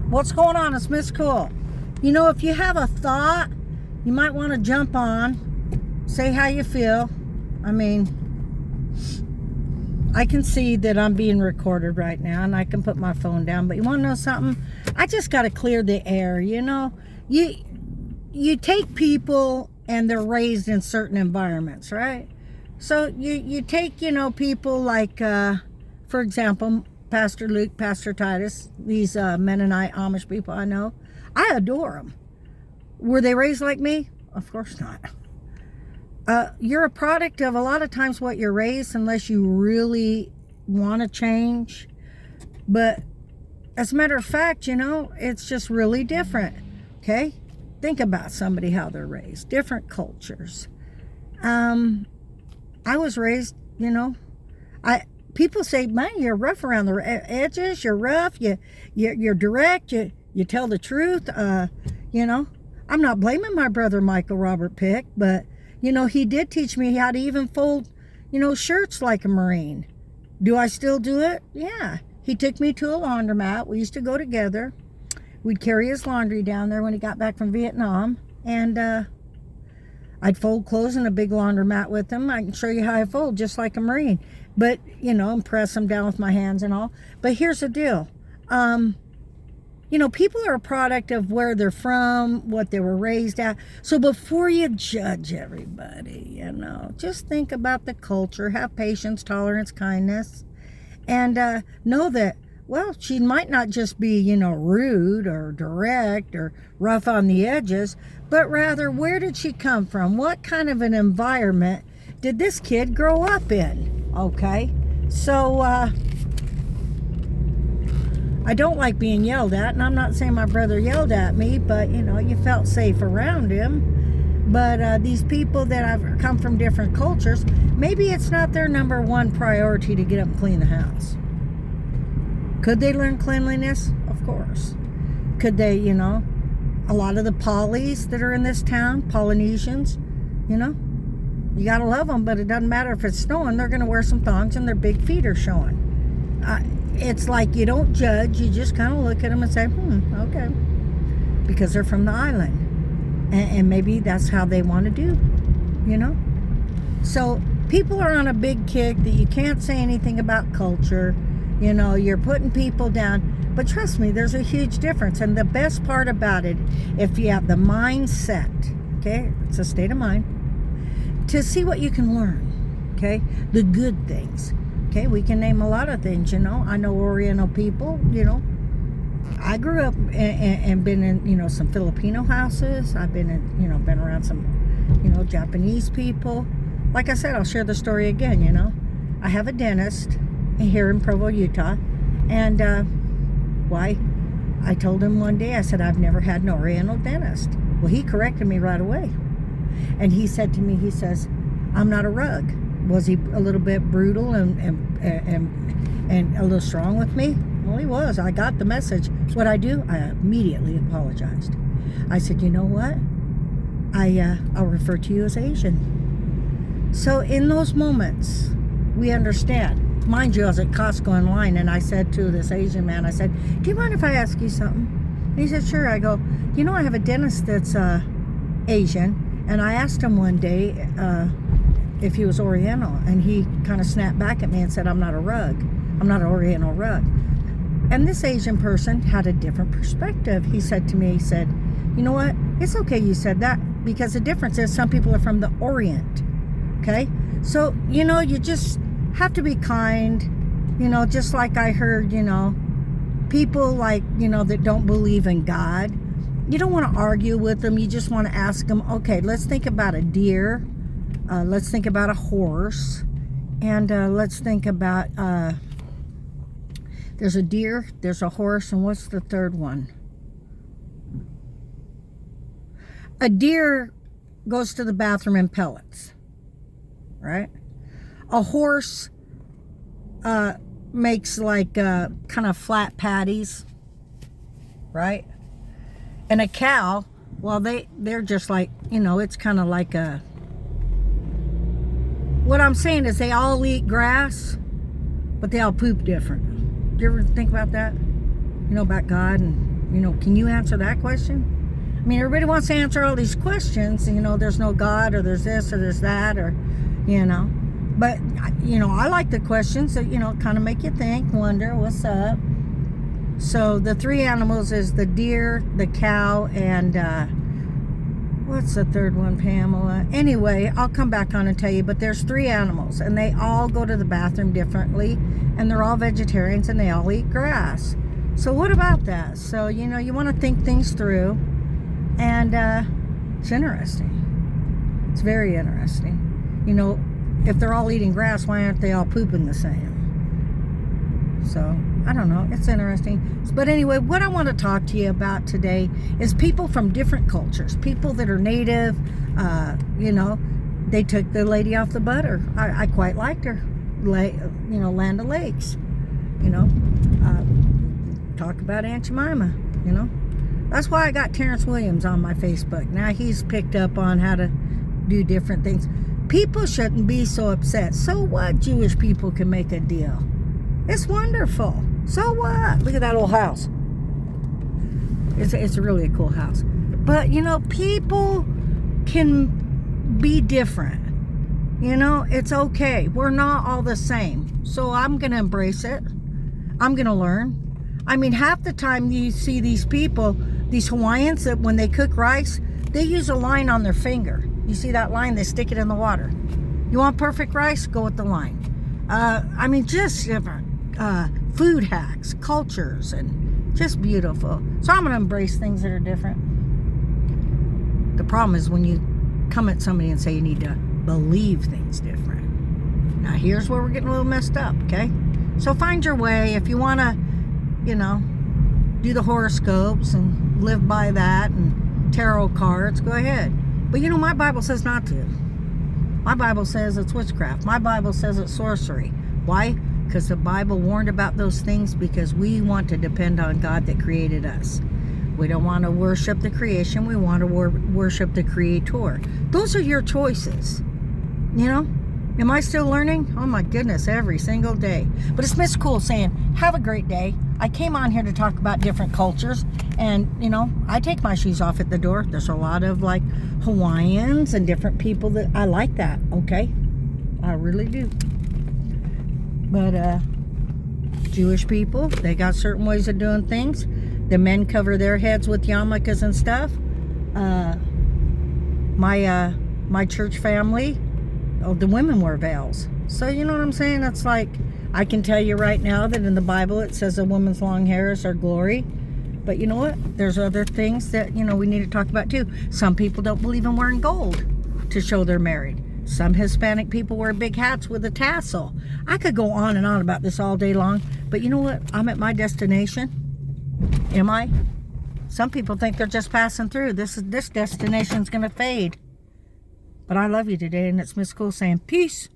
What's going on? It's Miss Cool. You know, if you have a thought, you might want to jump on, say how you feel. I mean, I can see that I'm being recorded right now, and I can put my phone down. But you want to know something? I just got to clear the air. You know, you take people and they're raised in certain environments, right? So you take, you know, people like, for example, Pastor Luke, Pastor Titus, these Mennonite Amish people I know. I adore them. Were they raised like me? Of course not. You're a product of a lot of times what you're raised, unless you really want to change. But as a matter of fact, you know, it's just really different. Okay? Think about somebody, how they're raised. Different cultures. I was raised, you know, people say, man, you're rough around the edges. You're rough. You're direct. You tell the truth. You know, I'm not blaming my brother Michael Robert Pick, but you know, he did teach me how to even fold, you know, shirts like a Marine. Do I still do it? Yeah. He took me to a laundromat. We used to go together. We'd carry his laundry down there when he got back from Vietnam, and I'd fold clothes in a big laundromat with him. I can show you how I fold, just like a Marine. But, you know, and press them down with my hands and all. But here's the deal. You know, people are a product of where they're from, what they were raised at. So before you judge everybody, you know, just think about the culture, have patience, tolerance, kindness. And know that, well, she might not just be, you know, rude or direct or rough on the edges, but rather, where did she come from? What kind of an environment did this kid grow up in? Okay, so I don't like being yelled at, and I'm not saying my brother yelled at me, but, you know, you felt safe around him. But these people that have come from different cultures, maybe it's not their number one priority to get up and clean the house. Could they learn cleanliness? Of course. Could they, you know, a lot of the Polys that are in this town, Polynesians, you know, you gotta love them, but it doesn't matter if it's snowing, they're gonna wear some thongs and their big feet are showing. It's like you don't judge, you just kind of look at them and say, okay, because they're from the island, and maybe that's how they want to do, you know. So people are on a big kick that you can't say anything about culture. You know, you're putting people down. But trust me, there's a huge difference. And the best part about it, if you have the mindset, okay, it's a state of mind, to see what you can learn, okay, the good things. Okay, we can name a lot of things, you know. I know Oriental people, you know. I grew up and been in, you know, some Filipino houses. I've been in, you know, been around some, you know, Japanese people. Like I said, I'll share the story again, you know. I have a dentist here in Provo, Utah, and why? I told him one day, I said, I've never had an Oriental dentist. Well, he corrected me right away, and he said to me, he says, I'm not a rug. Was he a little bit brutal and a little strong with me? Well, he was. I got the message. What I do, I immediately apologized. I said, you know what? I'll refer to you as Asian. So in those moments, we understand. Mind you, I was at Costco in line, and I said to this Asian man, I said, do you mind if I ask you something? And he said, sure. I go, you know, I have a dentist that's Asian, and I asked him one day if he was Oriental, and he kind of snapped back at me and said, I'm not a rug. I'm not an Oriental rug. And this Asian person had a different perspective. He said to me, he said, you know what? It's okay you said that, because the difference is some people are from the Orient, okay? So, you know, you just have to be kind, you know, just like I heard, you know, people like, you know, that don't believe in God. You don't want to argue with them. You just want to ask them, okay, let's think about a deer. Let's think about a horse. And let's think about, there's a deer, there's a horse, and what's the third one? A deer goes to the bathroom in pellets, right? A horse makes like kind of flat patties, right? And a cow, well, they're just like, you know, it's kind of like a, what I'm saying is they all eat grass, but they all poop different. Do you ever think about that? You know, about God and You know, can you answer that question? I mean, everybody wants to answer all these questions. You know, there's no God, or there's this, or there's that, or, you know. But, you know, I like the questions that, you know, kind of make you think, wonder, what's up? So the three animals is the deer, the cow, and what's the third one, Pamela? Anyway, I'll come back on and tell you, but there's three animals, and they all go to the bathroom differently, and they're all vegetarians, and they all eat grass. So what about that? So, you know, you want to think things through, and it's interesting. It's very interesting. You know, if they're all eating grass, why aren't they all pooping the same? So, I don't know. It's interesting. But anyway, what I want to talk to you about today is people from different cultures. People that are native, you know, they took the lady off the butter. I quite liked her. You know, Land O'Lakes. You know, talk about Aunt Jemima, you know. That's why I got Terrence Williams on my Facebook. Now he's picked up on how to do different things. People shouldn't be so upset. So what? Jewish people can make a deal. It's wonderful. So what? Look at that old house. It's really a cool house. But, you know, people can be different. You know, it's okay. We're not all the same. So I'm going to embrace it. I'm going to learn. I mean, half the time you see these people, these Hawaiians, that when they cook rice, they use a line on their finger. You see that line? They stick it in the water. You want perfect rice? Go with the line. I mean, just different food hacks, cultures, and just beautiful. So I'm going to embrace things that are different. The problem is when you come at somebody and say you need to believe things different. Now, here's where we're getting a little messed up, okay? So find your way. If you want to, you know, do the horoscopes and live by that and tarot cards, go ahead. But you know, my Bible says not to. My Bible says it's witchcraft. My Bible says it's sorcery. Why? Because the Bible warned about those things, because we want to depend on God that created us. We don't want to worship the creation. We want to worship the Creator. Those are your choices. You know? Am I still learning? Oh my goodness, every single day. But it's Miss Cool saying, have a great day. I came on here to talk about different cultures, and, you know, I take my shoes off at the door. There's a lot of, like, Hawaiians and different people that I like that, okay? I really do. But, Jewish people, they got certain ways of doing things. The men cover their heads with yarmulkes and stuff. My church family, the women wear veils. So, you know what I'm saying? It's like, I can tell you right now that in the Bible it says a woman's long hair is her glory. But you know what? There's other things that, you know, we need to talk about too. Some people don't believe in wearing gold to show they're married. Some Hispanic people wear big hats with a tassel. I could go on and on about this all day long. But you know what? I'm at my destination. Am I? Some people think they're just passing through. This destination's going to fade. But I love you today, and it's Miss Cool saying peace.